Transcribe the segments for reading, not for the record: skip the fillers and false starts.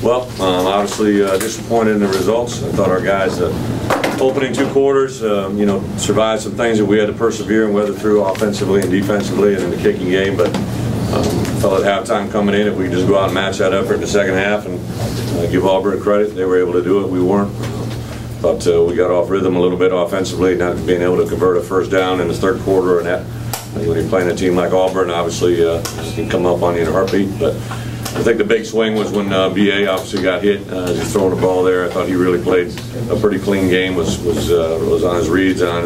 Well, obviously disappointed in the results. I thought our guys, opening 2 quarters, survived some things that we had to persevere and weather through offensively and defensively and in the kicking game. But felt at halftime coming in, if we could just go out and match that effort in the second half and give Auburn credit, they were able to do it. We weren't. But we got off rhythm a little bit offensively, not being able to convert a first down in the third quarter. And that, when you're playing a team like Auburn, obviously it can come up on you in a heartbeat. But I think the big swing was when BA obviously got hit as he's throwing the ball there. I thought he really played a pretty clean game. Was on his reads and on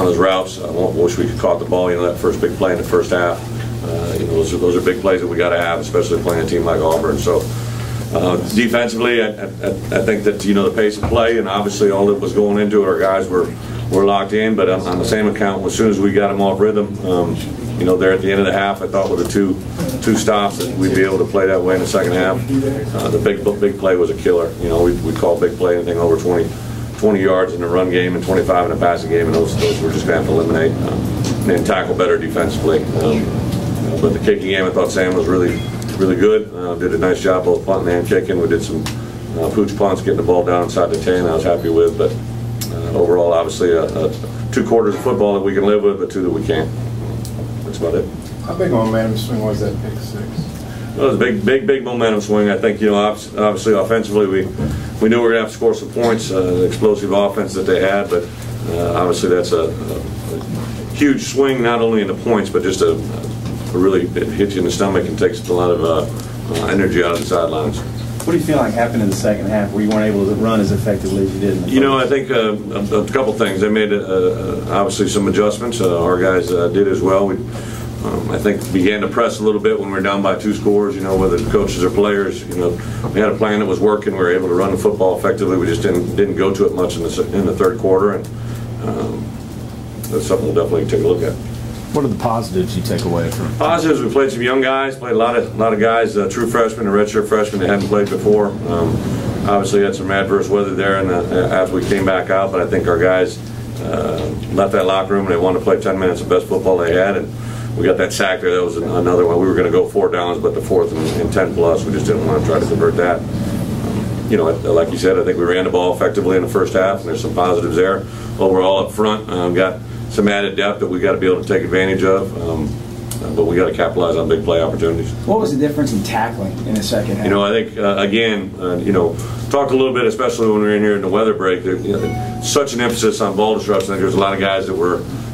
his routes. I wish we could caught the ball. That first big play in the first half. Those are big plays that we got to have, especially playing a team like Auburn. So defensively, I think that the pace of play and obviously all that was going into it, our guys were locked in. But on the same account, as soon as we got them off rhythm, there at the end of the half, I thought with the two stops that we'd be able to play that way in the second half. The big play was a killer. We call big play anything over 20 yards in the run game and 25 in the passing game, and those we're just going to have to eliminate and tackle better defensively. But the kicking game, I thought Sam was really good. Did a nice job both punting and kicking. We did some pooch punts, getting the ball down inside the 10. I was happy with, but overall, obviously, 2 quarters of football that we can live with, but 2 that we can't. That's about it. How big a momentum swing was that pick 6? Well, it was a big momentum swing. I think obviously offensively we knew we were going to have to score some points. The explosive offense that they had, but obviously that's a huge swing, not only in the points, but just a really it hits you in the stomach and takes a lot of energy out of the sidelines. What do you feel like happened in the second half where you weren't able to run as effectively as you did in the first? I think a couple things. They made obviously some adjustments. Our guys did as well. We, I think, began to press a little bit when we were down by 2 scores. Whether the coaches or players, we had a plan that was working. We were able to run the football effectively. We just didn't go to it much in the third quarter, and that's something we'll definitely take a look at. What are the positives you take away from? Positives: we played some young guys, played a lot of guys, true freshmen and redshirt freshmen that hadn't played before. Obviously had some adverse weather there after we came back out, but I think our guys left that locker room and they wanted to play 10 minutes of best football they had, and we got that sack there. That was another one. We were going to go 4 downs, but the 4th and 10 plus, we just didn't want to try to convert that. Like you said, I think we ran the ball effectively in the first half, and there's some positives there. Overall, up front, got some added depth that we got to be able to take advantage of, but we got to capitalize on big play opportunities. What was the difference in tackling in the second half? I think again, talked a little bit, especially when we were in here in the weather break. Such an emphasis on ball disruption. I think there's a lot of guys that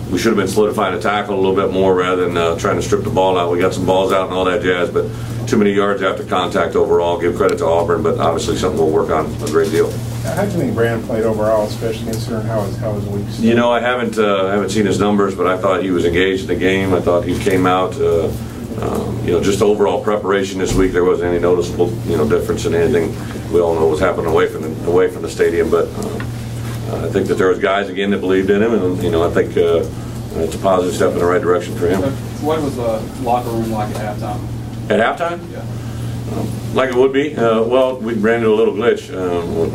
we should have been solidifying the tackle a little bit more rather than trying to strip the ball out. We got some balls out and all that jazz, but too many yards after contact overall. Give credit to Auburn, but obviously something we'll work on a great deal. How do you think Brandon played overall, especially considering how his week started? I haven't seen his numbers, but I thought he was engaged in the game. I thought he came out, just overall preparation this week. There wasn't any noticeable, difference in anything. We all know what was happening away from the stadium, but I think that there was guys again that believed in him, and I think it's a positive step in the right direction for him. What was the locker room like at halftime? At halftime? Yeah. Like it would be. Well, we ran into a little glitch.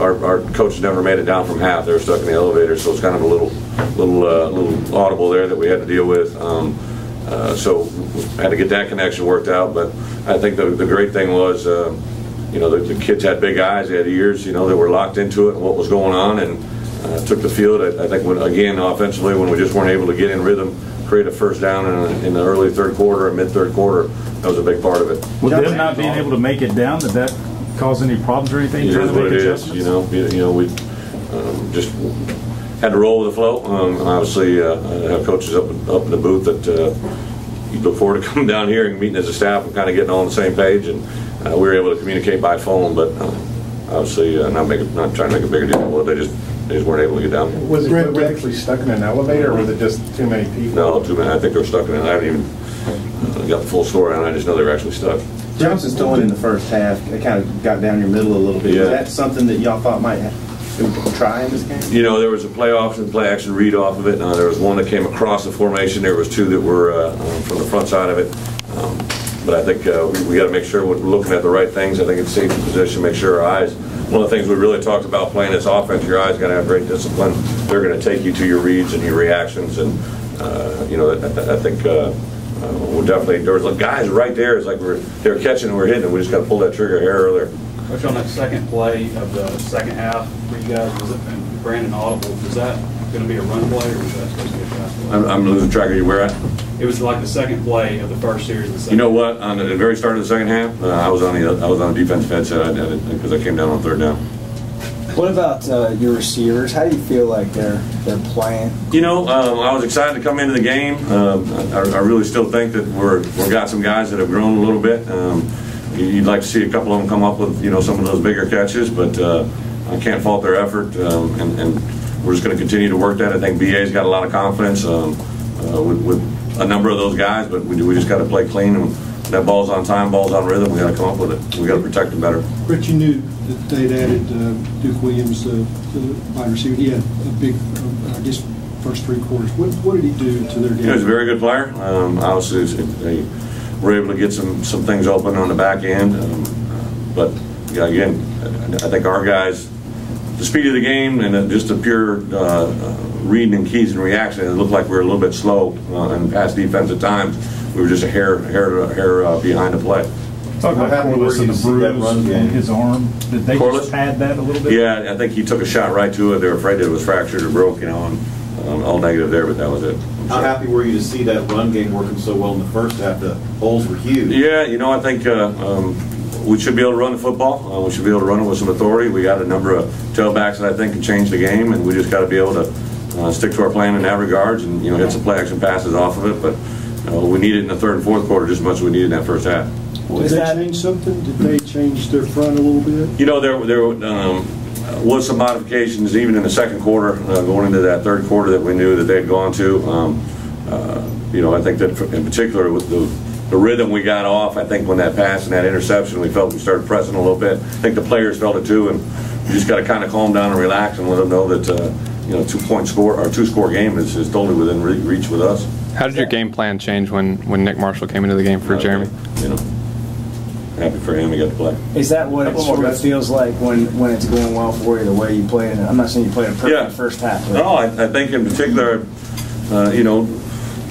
Our coaches never made it down from half. They were stuck in the elevator, so it's kind of a little audible there that we had to deal with. So had to get that connection worked out. But I think the great thing was, the kids had big eyes, they had ears. They were locked into it and what was going on, and took the field. I think again offensively, when we just weren't able to get in rhythm, create a first down in the early third quarter and mid-third quarter, that was a big part of it. With them not being able to make it down, did that cause any problems or anything? It is what it is. We just had to roll with the flow. Obviously, have coaches up in the booth that you look forward to coming down here and meeting as a staff and kind of getting all on the same page. And we were able to communicate by phone, but obviously not trying to make a bigger deal. Well, they just weren't able to get down. Was Bret actually stuck in an elevator, or was it just too many people? No, too many. I think they were stuck in it. I haven't even got the full story on it. I just know they were actually stuck. Johnson's throwing in the first half, it kind of got down your middle a little bit. Yeah. Was that something that y'all thought might try in this game? There was a play option, play action read off of it. There was one that came across the formation. There was 2 that were from the front side of it. But I think we got to make sure we're looking at the right things. I think it's safety position, make sure our eyes. One of the things we really talked about playing this offense, your eyes got to have great discipline. They're going to take you to your reads and your reactions, and I think we'll definitely. There was guys right there. It's like they were catching and we're hitting. We just got to pull that trigger a hair earlier. Coach, on that second play of the second half for you guys, was it and Brandon audible? Was that going to be a run play, or was that supposed to be a pass play? I'm losing track of you. Where at? It was like the second play of the first series. The second You know what? On the very start of the second half, I was on the defensive headset because I came down on third down. What about your receivers? How do you feel like they're playing? You know, I was excited to come into the game. I really still think that we've got some guys that have grown a little bit. You'd like to see a couple of them come up with some of those bigger catches, but I can't fault their effort, and we're just going to continue to work that. I think BA's got a lot of confidence with a number of those guys, but we just got to play clean. And that ball's on time, ball's on rhythm. We got to come up with it. We got to protect it better. Bret, you knew that they'd added Duke Williams, the wide receiver. He had a big, I guess, first 3 quarters. What did he do to their game? He was a very good player. Obviously, they were able to get some things open on the back end. But yeah, again, I think our guys, the speed of the game and just the pure reading and keys and reaction, it looked like we were a little bit slow in pass defense at times. We were just a hair behind the play. Talk about Corliss and the bruise on his arm. Did they just pad that a little bit? Yeah, I think he took a shot right to it. They were afraid that it was fractured or broke, and all negative there, but that was it. How happy were you to see that run game working so well in the first half? The holes were huge. Yeah, I think we should be able to run the football. We should be able to run it with some authority. We got a number of tailbacks that I think can change the game, and we just got to be able to stick to our plan in that regards and hit some play action passes off of it. But we need it in the third and fourth quarter just as much as we needed in that first half. Did they change something? Did they change their front a little bit? There was some modifications even in the second quarter, going into that third quarter that we knew that they'd gone to. I think that in particular with the rhythm we got off, I think when that pass and that interception, we felt we started pressing a little bit. I think the players felt it too, and you just got to kind of calm down and relax and let them know that 2-point score or 2-score game is totally within reach with us. How did your game plan change when Nick Marshall came into the game for Jeremy? Happy for him, he got to play. Is that what it sort of feels like when it's going well for you, the way you played? I'm not saying you played a perfect first half. No, I think in particular,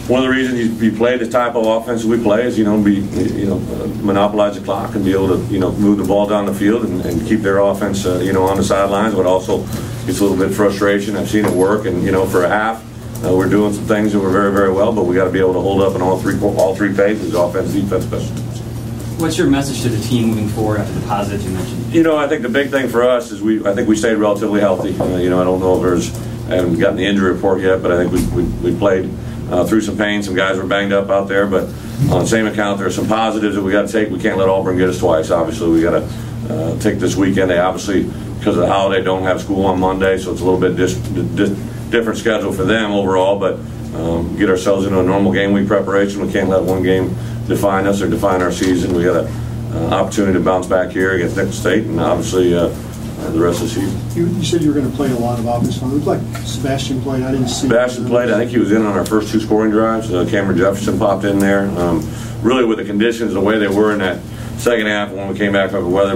one of the reasons you play the type of offense we play is monopolize the clock and be able to move the ball down the field and keep their offense on the sidelines, but also it's a little bit of frustration. I've seen it work, and for a half. We're doing some things that were very, very well, but we got to be able to hold up in all three phases: offense, defense, special teams. What's your message to the team moving forward after the positives you mentioned? I think the big thing for us is I think we stayed relatively healthy. I don't know if I haven't gotten the injury report yet, but I think we played through some pain. Some guys were banged up out there, but on the same account, there are some positives that we got to take. We can't let Auburn get us twice. Obviously, we got to take this weekend. They obviously, because of the holiday, don't have school on Monday, so it's a little bit different schedule for them overall, but get ourselves into a normal game week preparation. We can't let one game define us or define our season. We got an opportunity to bounce back here against Nicholls State, and obviously the rest of the season. You said you were going to play a lot of offense. It was like Sebastian played. I didn't see. Sebastian played. I think he was in on our first 2 scoring drives. Cameron Jefferson popped in there. Really, with the conditions the way they were in that second half, when we came back from a weather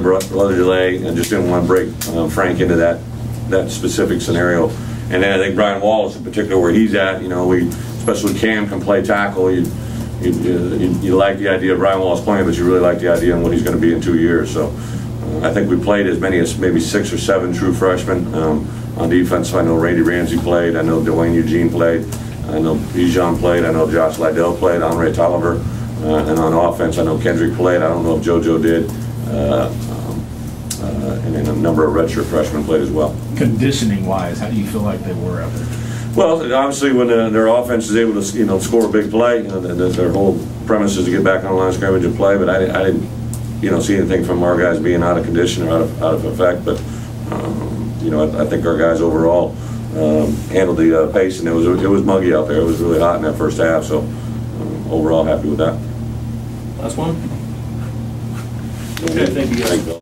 delay, and just didn't want to break Frank into that specific scenario. And then I think Brian Wallace, in particular, where he's at, especially Cam can play tackle. You like the idea of Brian Wallace playing, but you really like the idea of what he's going to be in 2 years. So I think we played as many as maybe 6 or 7 true freshmen on defense. I know Randy Ramsey played. I know Dwayne Eugene played. I know Bijan played. I know Josh Liddell played. Andre Tolliver. And on offense, I know Kendrick played. I don't know if JoJo did. And then a number of redshirt freshmen played as well. Conditioning-wise, how do you feel like they were out there? Well, obviously, when their offense is able to score a big play, their whole premise is to get back on the line of scrimmage and play. But I didn't see anything from our guys being out of condition or out of effect. But I think our guys overall handled the pace, and it was muggy out there. It was really hot in that first half. So overall, happy with that. Last one. Okay, thank you guys.